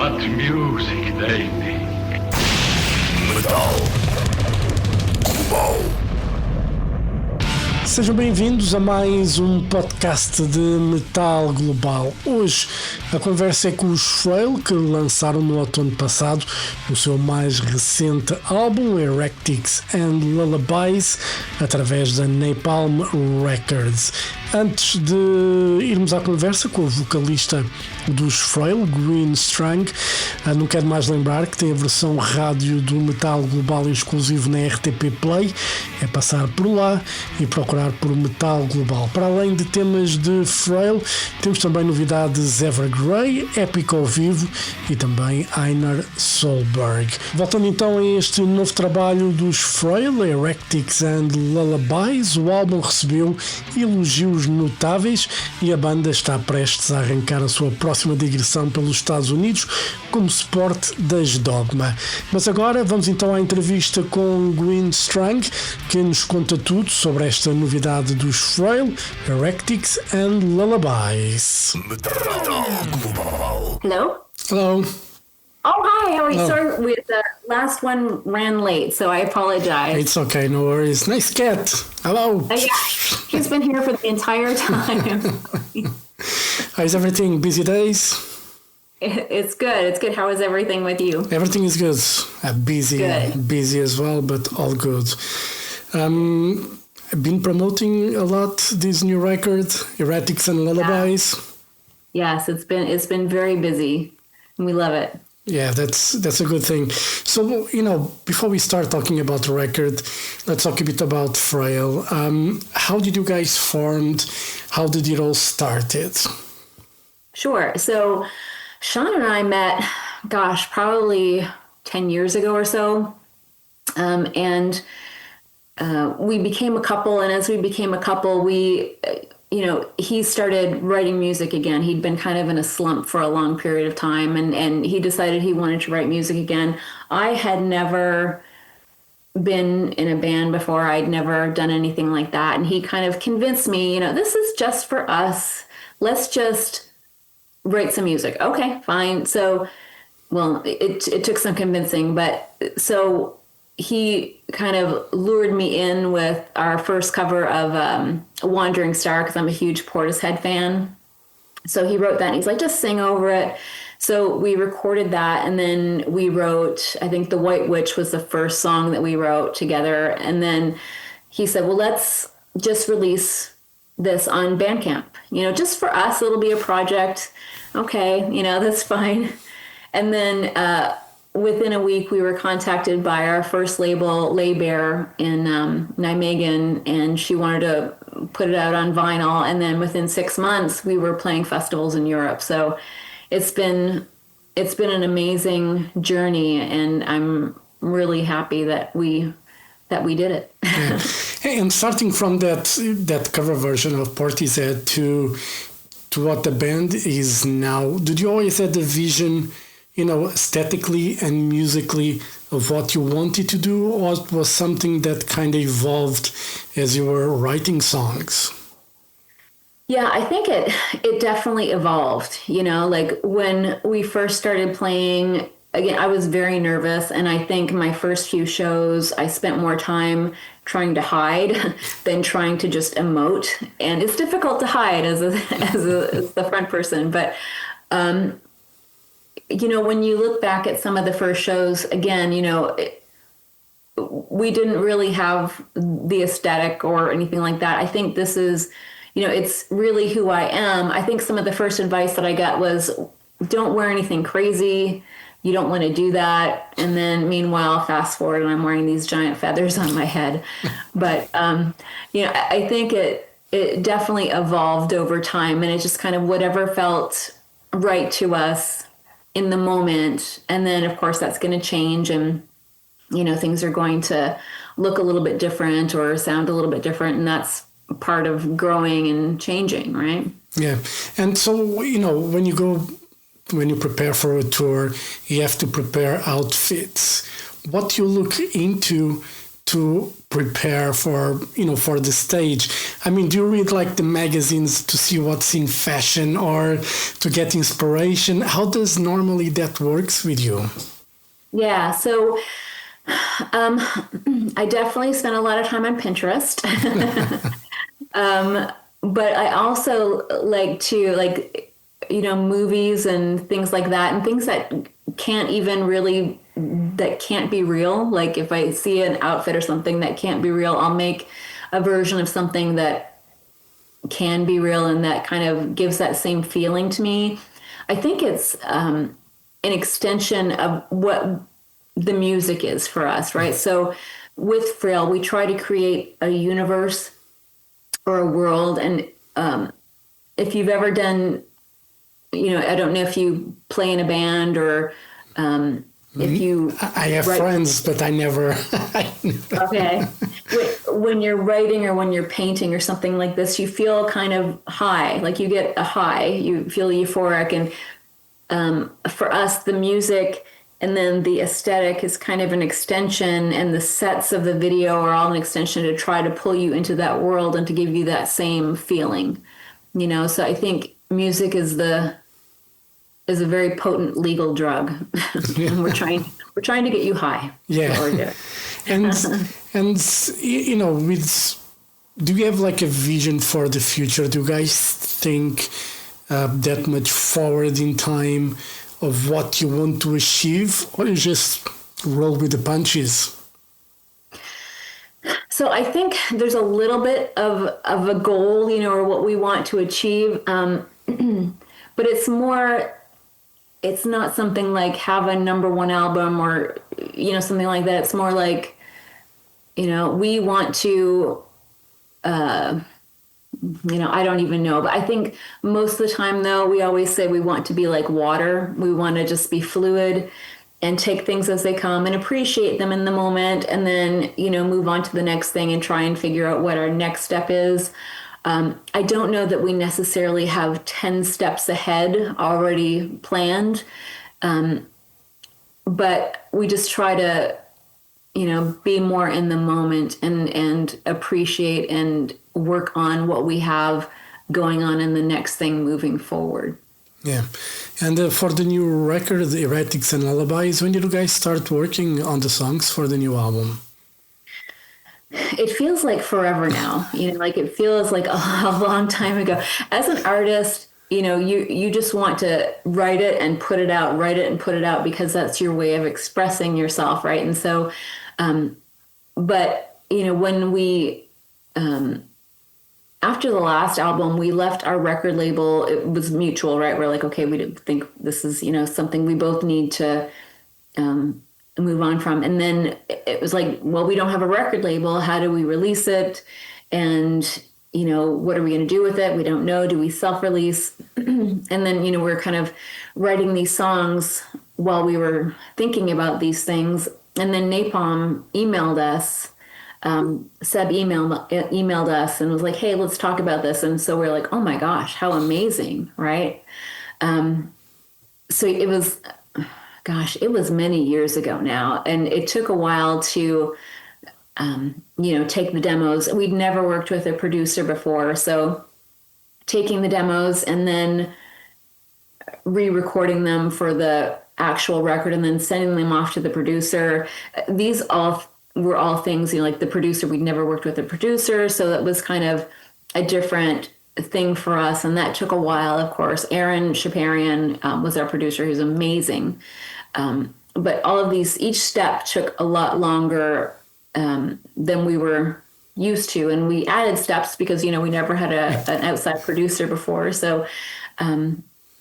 What music they make. Metal Global. Sejam bem-vindos a mais um podcast de Metal Global. Hoje a conversa é com os Frayle, que lançaram no outono passado o seu mais recente álbum, Heretics Lullabies, através da Napalm Records. Antes de irmos à conversa com o vocalista dos Frayle, Gwyn Strang, não quero mais lembrar que tem a versão rádio do Metal Global exclusivo na RTP Play. É passar por lá e procurar por Metal Global. Para além de temas de Frayle, temos também novidades Evergrey, Épico ao vivo e também Einar Solberg. Voltando então a este novo trabalho dos Frayle, Heretics Lullabies, o álbum recebeu elogios notáveis e a banda está prestes a arrancar a sua próxima digressão pelos Estados Unidos como suporte das Dogma. Mas agora vamos então à entrevista com Gwyn Strang, que nos conta tudo sobre esta novidade dos Frayle, Heretics Lullabies. Hello? Hello. Oh, hi. How are you? Hello. Sorry, the last one ran late, so I apologize. It's okay, no worries. Nice cat. Hello. Yeah, he's been here for the entire time. How's everything? Busy days? It's good. It's good. How is everything with you? Everything is good. Busy as well, but all good. I've been promoting a lot this new record, Heretics Lullabies. Yes, it's been very busy, and we love it. Yeah, that's a good thing. So, before we start talking about the record, let's talk a bit about Frayle. How did you guys formed? How did it all started? Sure. So, Sean and I met, probably 10 years ago or so, and we became a couple. And as we became a couple, we he started writing music again. He'd been kind of in a slump for a long period of time, and he decided he wanted to write music again. I had never been in a band before. I'd never done anything like that. And he kind of convinced me, this is just for us. Let's just write some music. Okay, fine. So, well, it took some convincing, but so he kind of lured me in with our first cover of Wandering Star, because I'm a huge Portishead fan. So he wrote that and he's like, just sing over it. So we recorded that, and then we wrote, I think The White Witch was the first song that we wrote together. And then he said, well, let's just release this on Bandcamp. Just for us, it'll be a project. Okay, that's fine. And then within a week, we were contacted by our first label, Laybear, in Nijmegen, and she wanted to put it out on vinyl. And then within 6 months, we were playing festivals in Europe. So it's been an amazing journey, and I'm really happy that we did it. Yeah. Hey, and starting from that cover version of Portishead to what the band is now, did you always have the vision, aesthetically and musically, of what you wanted to do, or it was something that kind of evolved as you were writing songs? Yeah, I think it definitely evolved. Like when we first started playing, again, I was very nervous, and I think my first few shows, I spent more time trying to hide than trying to just emote. And it's difficult to hide as the front person, but when you look back at some of the first shows, again, we didn't really have the aesthetic or anything like that. I think this is, it's really who I am. I think some of the first advice that I got was, don't wear anything crazy. You don't want to do that. And then meanwhile, fast forward, and I'm wearing these giant feathers on my head. But, I think it definitely evolved over time, and it just kind of whatever felt right to us in the moment. And then of course that's going to change, and things are going to look a little bit different or sound a little bit different, and that's part of growing and changing, right? Yeah. And so when you prepare for a tour, you have to prepare outfits. What you look into to prepare for the stage? I mean, do you read like the magazines to see what's in fashion or to get inspiration? How does normally that works with you? Yeah, so I definitely spend a lot of time on Pinterest. But I also like to movies and things like that, and things that can't be real. Like if I see an outfit or something that can't be real, I'll make a version of something that can be real and that kind of gives that same feeling to me. I think it's an extension of what the music is for us, right? So with Frayle, we try to create a universe or a world. And if you've ever done, I don't know if you play in a band or if you... I have friends, but I never... Okay. When you're writing or when you're painting or something like this, you feel kind of high, like you get a high, you feel euphoric. And for us, the music and then the aesthetic is kind of an extension, and the sets of the video are all an extension to try to pull you into that world and to give you that same feeling, So I think music is a very potent legal drug. And we're trying to get you high. Yeah. and do you have like a vision for the future? Do you guys think that much forward in time of what you want to achieve, or you just roll with the punches? So I think there's a little bit of a goal, or what we want to achieve. But it's not something like have a number one album or, something like that. It's more like, we want to, I don't even know. But I think most of the time, though, we always say we want to be like water. We want to just be fluid and take things as they come and appreciate them in the moment, and then, move on to the next thing and try and figure out what our next step is. I don't know that we necessarily have 10 steps ahead already planned, but we just try to, be more in the moment and appreciate and work on what we have going on in the next thing moving forward. Yeah. And for the new record, the Heretics and Lullabies, when did you guys start working on the songs for the new album? It feels like forever now, like it feels like a long time ago. As an artist, you just want to write it and put it out, because that's your way of expressing yourself, right? And so, but, when we, after the last album, we left our record label. It was mutual, right? We're like, okay, we didn't think this is, something we both need to move on from. And then it was like, well, we don't have a record label. How do we release it? And, what are we going to do with it? We don't know. Do we self-release? And then, we're kind of writing these songs while we were thinking about these things. And then Napalm emailed us. Seb emailed us and was like, hey, let's talk about this. And so we're like, oh my gosh, how amazing, right? So it was, it was many years ago now. And it took a while to, take the demos. We'd never worked with a producer before. So taking the demos and then re-recording them for the actual record and then sending them off to the producer. These were all things, like the producer, we'd never worked with a producer. So that was kind of a different thing for us. And that took a while, of course. Aaron Shaparian was our producer, who's amazing. But all of these, each step took a lot longer than we were used to. And we added steps because, we never had an outside producer before. So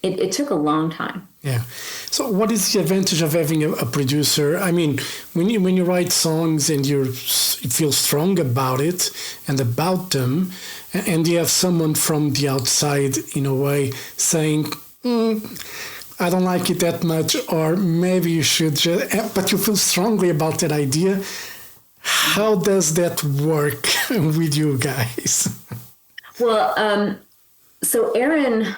it took a long time. Yeah. So what is the advantage of having a producer? I mean, when you write songs and you feel strong about it and about them, and you have someone from the outside, in a way, saying, I don't like it that much, or maybe you should just, but you feel strongly about that idea. How does that work with you guys? Well, so Aaron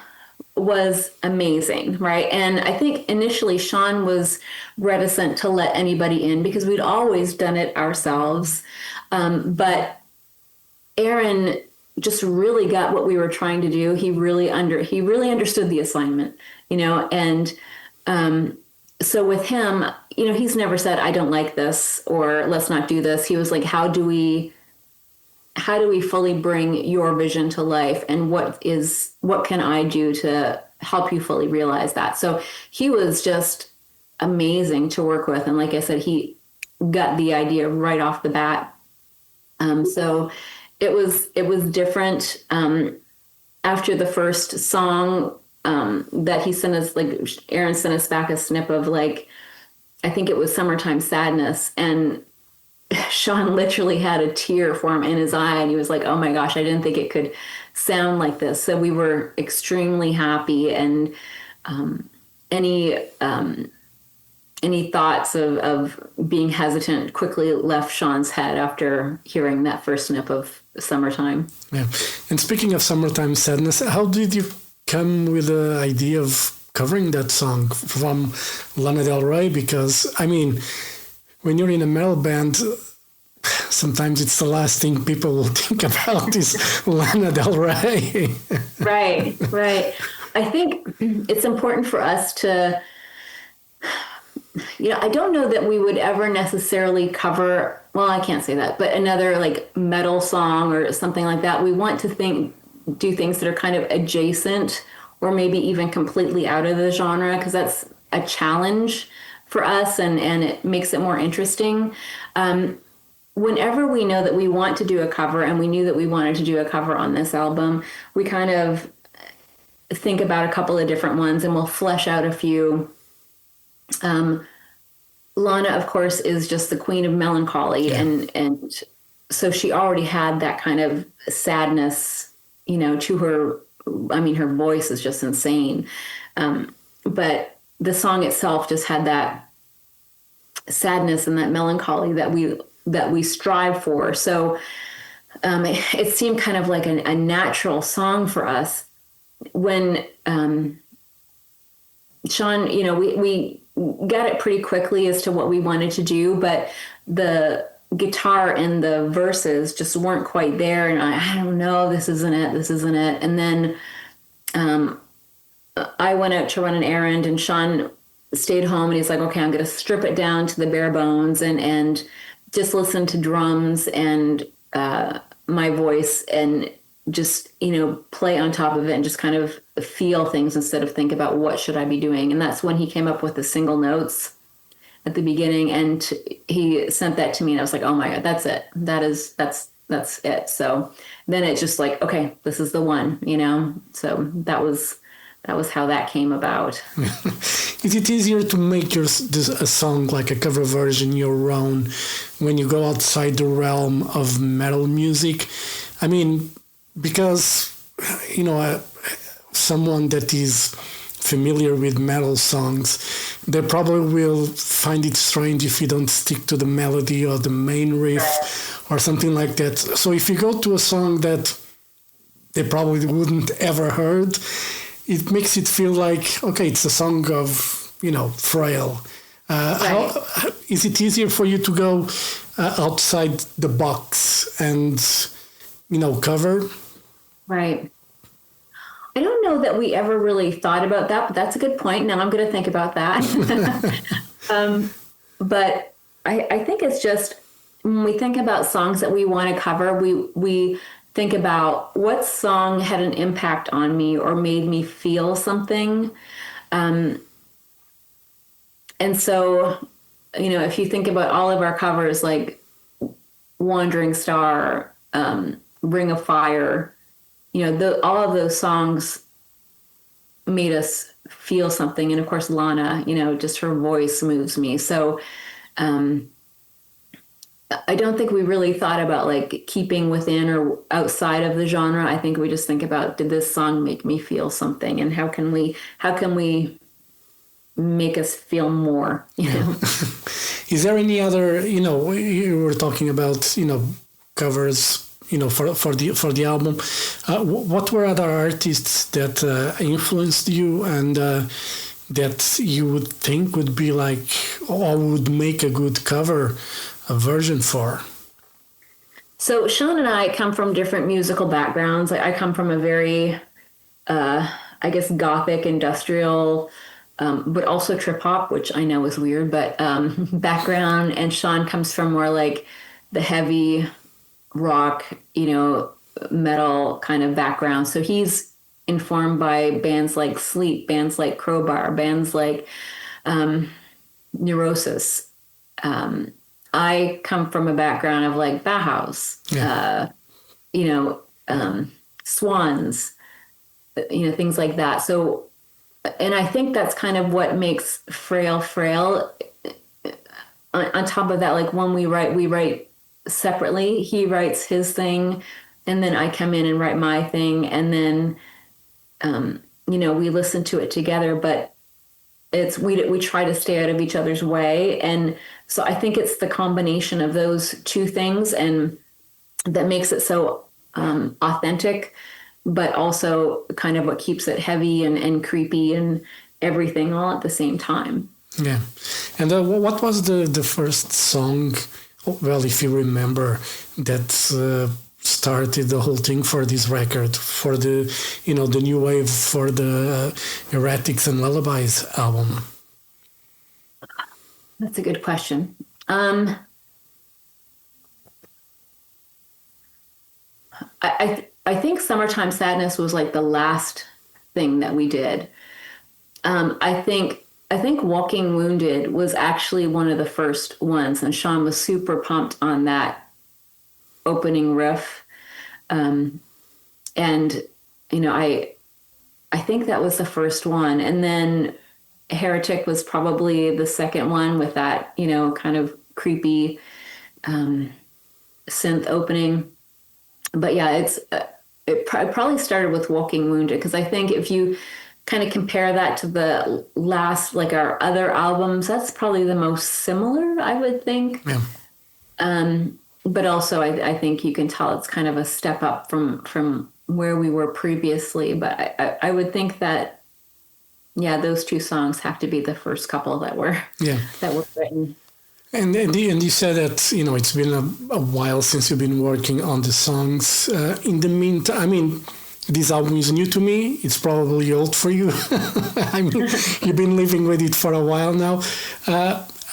was amazing, right? And I think initially Sean was reticent to let anybody in because we'd always done it ourselves. But Aaron just really got what we were trying to do. He really understood the assignment, and so with him, he's never said, I don't like this, or let's not do this. He was like, how do we fully bring your vision to life, and what can I do to help you fully realize that? So he was just amazing to work with. And like I said, he got the idea right off the bat. So it was different. After the first song, that he sent us, like Aaron sent us back a snip of, like, I think it was Summertime Sadness, and Sean literally had a tear form in his eye, and he was like, oh my gosh, I didn't think it could sound like this. So we were extremely happy, and any thoughts of being hesitant quickly left Sean's head after hearing that first snip of Summertime. Yeah. And speaking of Summertime Sadness, how did you come with the idea of covering that song from Lana Del Rey? Because, I mean, when you're in a metal band, sometimes it's the last thing people will think about is Lana Del Rey. Right. I think it's important for us to, I don't know that we would ever necessarily cover, well, I can't say that, but another like metal song or something like that. We want to do things that are kind of adjacent or maybe even completely out of the genre, because that's a challenge for us, and it makes it more interesting. Whenever we know that we want to do a cover, and we knew that we wanted to do a cover on this album, we kind of think about a couple of different ones, and we'll flesh out a few. Lana, of course, is just the queen of melancholy, and so she already had that kind of sadness, to her. I mean, her voice is just insane. But the song itself just had that sadness and that melancholy that we strive for. So it seemed kind of like a natural song for us. When Sean, we got it pretty quickly as to what we wanted to do, but the guitar and the verses just weren't quite there, and I don't know, this isn't it. And then I went out to run an errand, and Sean stayed home, and he's like, okay, I'm going to strip it down to the bare bones and just listen to drums and my voice, and just play on top of it, and just kind of feel things instead of think about what should I be doing. And that's when he came up with the single notes at the beginning, and he sent that to me, and I was like, oh my God, that's it. That's it. So then it's just like, okay, this is the one, so that was how that came about. Is it easier to make a song, like a cover version, your own, when you go outside the realm of metal music? I mean, because, someone that is familiar with metal songs, they probably will find it strange if you don't stick to the melody or the main riff or something like that. So if you go to a song that they probably wouldn't ever heard, it makes it feel like, okay, it's a song of, Frayle. How is it easier for you to go outside the box and, cover? Right. I don't know that we ever really thought about that, but that's a good point. Now I'm going to think about that. But I think it's just, when we think about songs that we want to cover, we think about what song had an impact on me or made me feel something. And so, if you think about all of our covers, like Wandering Star, Ring of Fire, all of those songs made us feel something. And of course, Lana, just her voice moves me. So I don't think we really thought about like keeping within or outside of the genre. I think we just think about, did this song make me feel something? And how can we make us feel more, Is there any other, you were talking about, covers for the album. What were other artists that influenced you and that you would think would be like, or would make a good cover version for? So Sean and I come from different musical backgrounds. I come from a very, I guess, gothic, industrial, but also trip hop, which I know is weird, but background. And Sean comes from more like the heavy rock, metal kind of background. So he's informed by bands like Sleep, bands like Crowbar, bands like Neurosis. I come from a background of like Bauhaus, Swans, things like that. So, and I think that's kind of what makes Frayle. On top of that, like when we write separately. He writes his thing, and then I come in and write my thing, and then we listen to it together. But it's we try to stay out of each other's way, and so I think it's the combination of those two things, and that makes it so authentic, but also kind of what keeps it heavy and creepy and everything all at the same time. Yeah. And what was the first song, well, if you remember, that started the whole thing for this record, for the new wave, for the Heretics and Lullabies album? That's a good question. I think Summertime Sadness was like the last thing that we did. I think Walking Wounded was actually one of the first ones, and Sean was super pumped on that opening riff. And I think that was the first one. And then Heretic was probably the second one with that, kind of creepy synth opening. But yeah, it probably started with Walking Wounded, because I think if you kind of compare that to the last, like our other albums, that's probably the most similar, I would think. Yeah. But also I think you can tell it's kind of a step up from where we were previously. But I would think that, yeah, those two songs have to be the first couple that were written. And you said that, it's been a while since you've been working on the songs. In the meantime, I mean, this album is new to me. It's probably old for you. I mean, you've been living with it for a while now.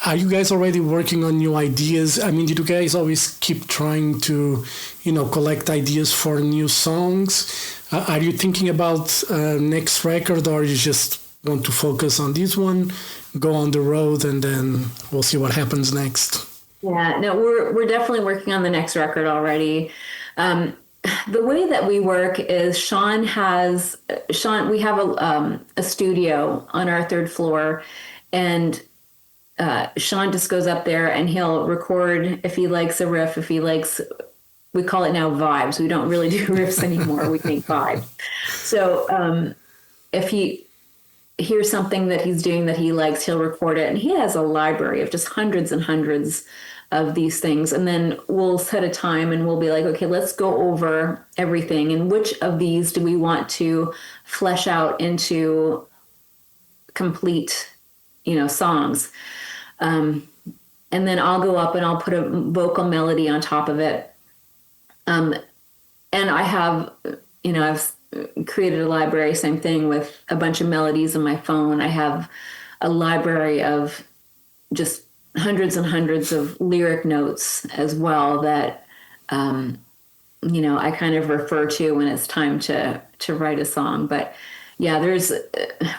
Are you guys already working on new ideas? I mean, did you guys always keep trying to, collect ideas for new songs? Are you thinking about next record, or you just want to focus on this one, go on the road, and then we'll see what happens next? Yeah, no, we're definitely working on the next record already. The way that we work is Sean, we have a studio on our third floor, and Sean just goes up there and he'll record if he likes a riff, we call it now vibes. We don't really do riffs anymore. We make vibes. So if he hears something that he's doing that he likes, he'll record it. And he has a library of just hundreds and hundreds of these things. And then we'll set a time and we'll be like, okay, let's go over everything. And which of these do we want to flesh out into complete, songs? And then I'll go up and I'll put a vocal melody on top of it. And I have, I've created a library, same thing, with a bunch of melodies on my phone. I have a library of just hundreds and hundreds of lyric notes as well that, I kind of refer to when it's time to write a song. But yeah,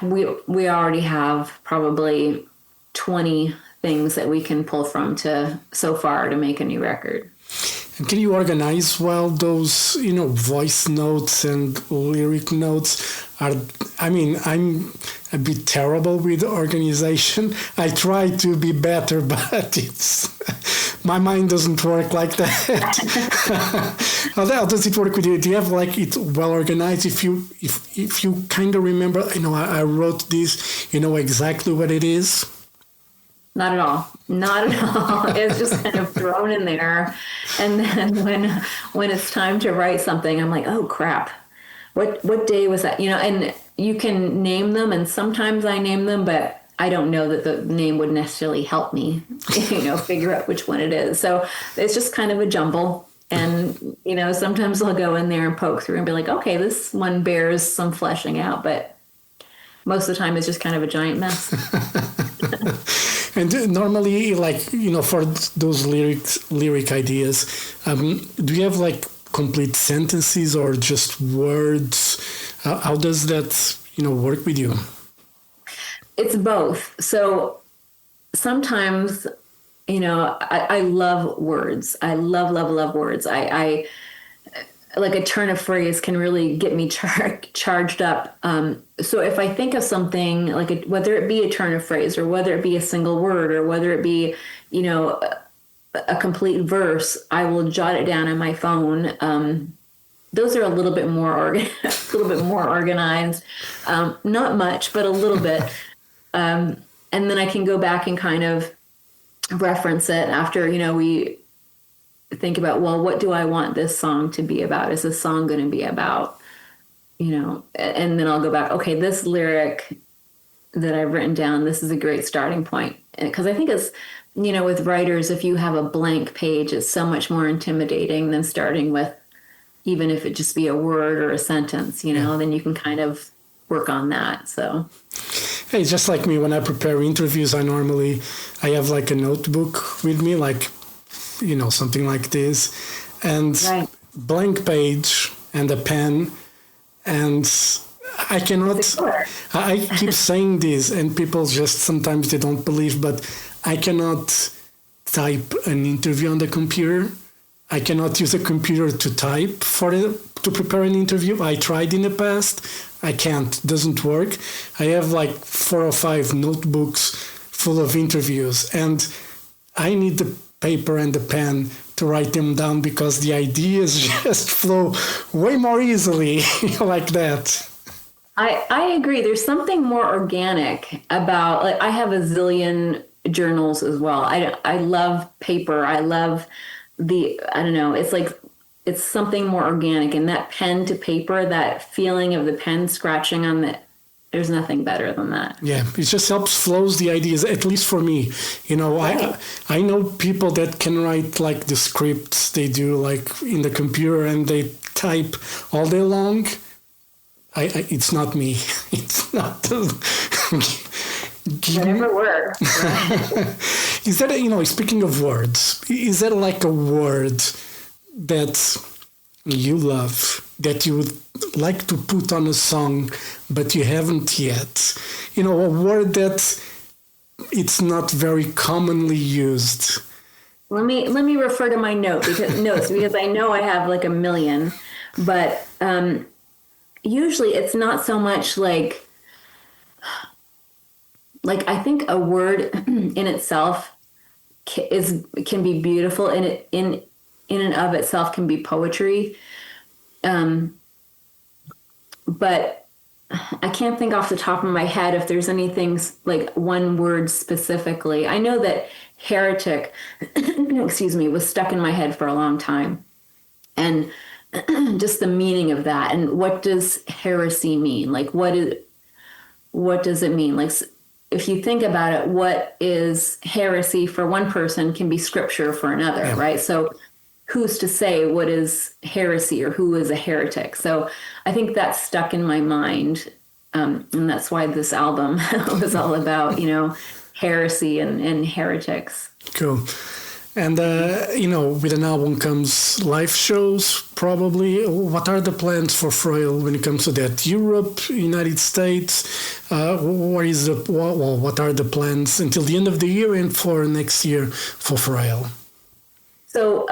we already have probably 20 things that we can pull from so far to make a new record. And can you organize well those, voice notes and lyric notes? I'm a bit terrible with organization. I try to be better, but my mind doesn't work like that. How does it work with you? Do you have it well organized? If you kind of remember, I wrote this, exactly what it is? Not at all. Not at all. It's just kind of thrown in there. And then when it's time to write something, I'm like, oh crap. What day was that? And you can name them, and sometimes I name them, but I don't know that the name would necessarily help me, figure out which one it is. So it's just kind of a jumble. And, sometimes I'll go in there and poke through and be like, okay, this one bears some fleshing out, but most of the time it's just kind of a giant mess. And normally, for those lyric ideas, do you have complete sentences or just words? How does that, work with you? It's both. So sometimes, I love words. I love words. I like a turn of phrase can really get me charged up. So if I think of something whether it be a turn of phrase or whether it be a single word or whether it be, a complete verse, I will jot it down on my phone. Those are a little bit more organized. Not much, but a little bit. And then I can go back and kind of reference it after, we think about, well, what do I want this song to be about? Is this song going to be about, and then I'll go back, okay, this lyric that I've written down, this is a great starting point. Because I think it's, with writers, if you have a blank page, it's so much more intimidating than starting with, even if it just be a word or a sentence, then you can kind of work on that. So. Hey, just like me, when I prepare interviews, I have a notebook with me, something like this, and right. Blank page and a pen, and I cannot, I keep saying this, and people just sometimes they don't believe, but I cannot type an interview on the computer. I cannot use a computer to type to prepare an interview. I tried in the past. I can't. Doesn't work. I have 4 or 5 notebooks full of interviews, and I need the paper and the pen to write them down because the ideas just flow way more easily like that. I agree. There's something more organic about, I have a zillion journals as well. I love paper. I love it's something more organic, and that pen to paper, that feeling of the pen scratching on there's nothing better than that. Yeah, it just helps flows the ideas, at least for me. Right. I know people that can write the scripts they do in the computer and they type all day long. It's not me. It's not. Whatever word. Is that, speaking of words, is there a word that you love, that you would like to put on a song, but you haven't yet? A word that it's not very commonly used. Let me refer to my notes because I know I have a million, but usually it's not so much I think a word in itself can be beautiful, and it in and of itself can be poetry. But I can't think off the top of my head if there's anything one word specifically. I know that heretic, was stuck in my head for a long time, and just the meaning of that, and what does heresy mean? What does it mean? If you think about it, what is heresy for one person can be scripture for another, yeah. Right? So who's to say what is heresy or who is a heretic? So I think that's stuck in my mind. And that's why this album was all about, heresy and heretics. Cool. And, with an album comes live shows, probably. What are the plans for Frayle when it comes to that? Europe, United States? What are the plans until the end of the year and for next year for Frayle? So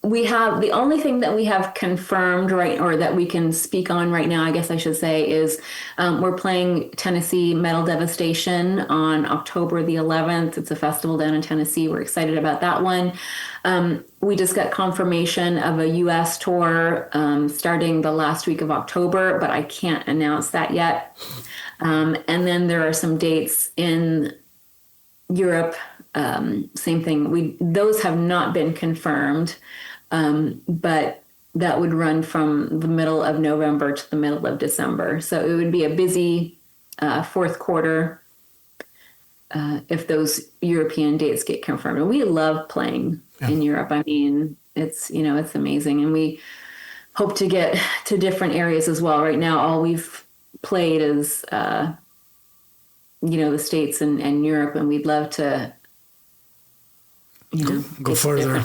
we have, the only thing that we have confirmed, right, or that we can speak on right now, I guess I should say, is we're playing Tennessee Metal Devastation on October the 11th. It's a festival down in Tennessee. We're excited about that one. We just got confirmation of a U.S. tour starting the last week of October, but I can't announce that yet. And then there are some dates in Europe, same thing. Those have not been confirmed, but that would run from the middle of November to the middle of December. So it would be a busy fourth quarter if those European dates get confirmed. And we love playing in Europe. I mean, it's amazing. And we hope to get to different areas as well. Right now, all we've played is, the States and Europe, and we'd love to, go further.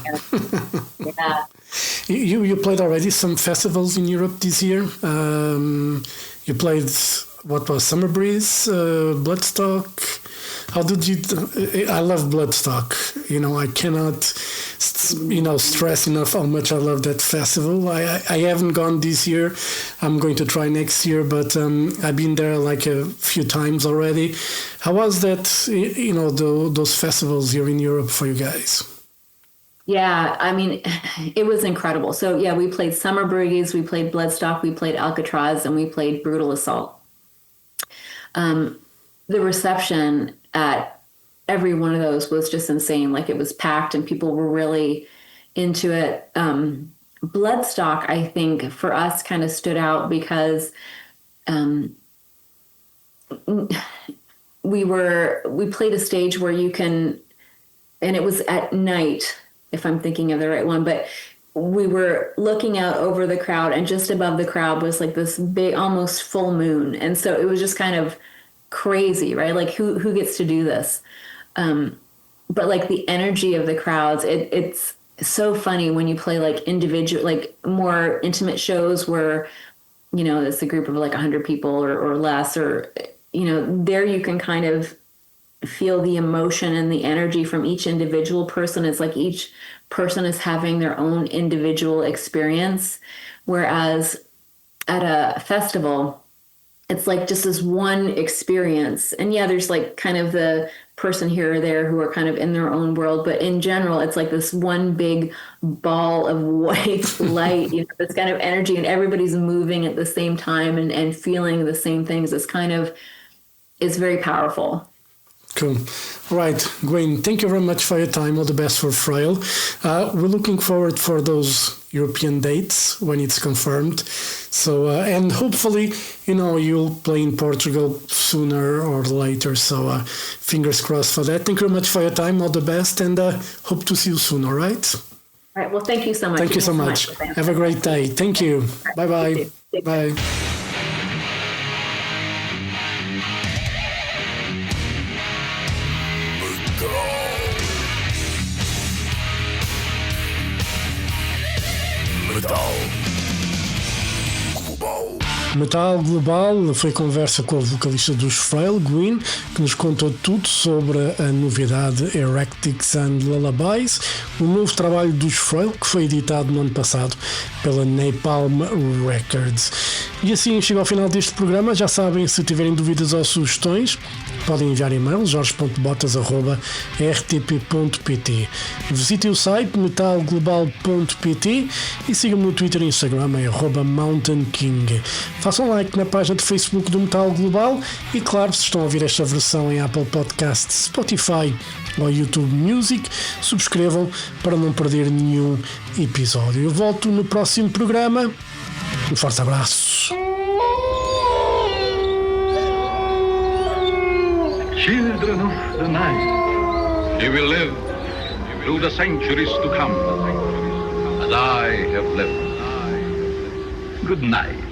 Yeah. You played already some festivals in Europe this year. You played what was Summer Breeze, Bloodstock. How did you? I love Bloodstock. I cannot, stress enough how much I love that festival. I haven't gone this year. I'm going to try next year, but I've been there like a few times already. How was that? Those festivals here in Europe for you guys? Yeah, I mean, it was incredible. So yeah, we played Summer Breeze, we played Bloodstock, we played Alcatraz, and we played Brutal Assault. The reception at every one of those was just insane. Like, it was packed and people were really into it. Bloodstock, I think, for us kind of stood out because we played a stage where you can, and it was at night, if I'm thinking of the right one, but we were looking out over the crowd, and just above the crowd was like this big, almost full moon. And so it was just kind of crazy, right? Like, who gets to do this? But like the energy of the crowds, it's so funny when you play like individual, like more intimate shows where, it's a group of like 100 people or less, or, there you can kind of feel the emotion and the energy from each individual person. It's like each person is having their own individual experience. Whereas at a festival, it's like just this one experience. And yeah, there's like kind of the person here or there who are kind of in their own world. But in general, it's like this one big ball of white light, this kind of energy, and everybody's moving at the same time and feeling the same things. It's very powerful. Cool. All right, Gwyn, thank you very much for your time. All the best for Frayle. We're looking forward for those European dates when it's confirmed. So, and hopefully, you'll play in Portugal sooner or later. So, fingers crossed for that. Thank you very much for your time. All the best, and hope to see you soon. All right? All right. Well, thank you so much. Thank you so much. Have a great day. Thank you. Bye-bye. Bye. Metal Global foi conversa com a vocalista dos Frayle, Gwyn, que nos contou tudo sobre a novidade Heretics Lullabies, o novo trabalho dos Frayle, que foi editado no ano passado pela Napalm Records. E assim chega ao final deste programa. Já sabem, se tiverem dúvidas ou sugestões, podem enviar e-mail jorge.botas@rtp.pt. Visitem o site metalglobal.pt e sigam-me no Twitter e Instagram @mountainking. Façam like na página de Facebook do Metal Global e, claro, se estão a ouvir esta versão em Apple Podcasts, Spotify ou YouTube Music, subscrevam para não perder nenhum episódio. Eu volto no próximo programa. Um forte abraço. Children of the night, you will live through the centuries to come, as I have lived. Good night.